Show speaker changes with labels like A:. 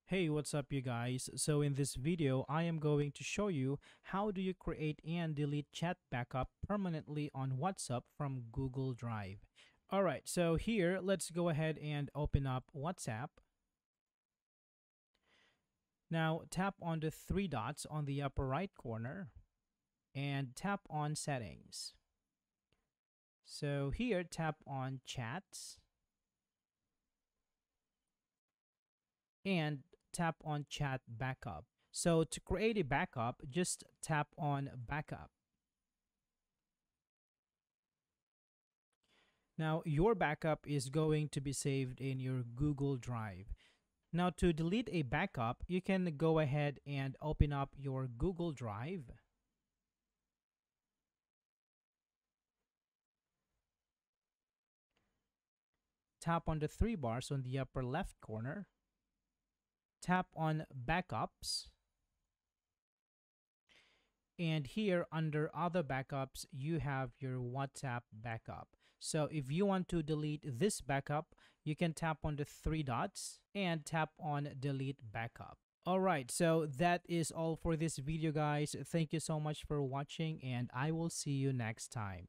A: Hey, what's up you guys? So in this video, I am going to show you how do you create and delete chat backup permanently on WhatsApp from Google Drive. Alright, so here, let's go ahead and open up WhatsApp. Now tap on the three dots on the upper right corner and tap on settings. So here, tap on chats and tap on chat backup. So to create a backup, just tap on backup. Now, your backup is going to be saved in your Google Drive. Now, to delete a backup, you can go ahead and open up your Google Drive. Tap on the three bars on the upper left corner. Tap on Backups. And here under Other Backups, you have your WhatsApp backup. So if you want to delete this backup, you can tap on the three dots and tap on Delete Backup. Alright, so that is all for this video, guys. Thank you so much for watching, and I will see you next time.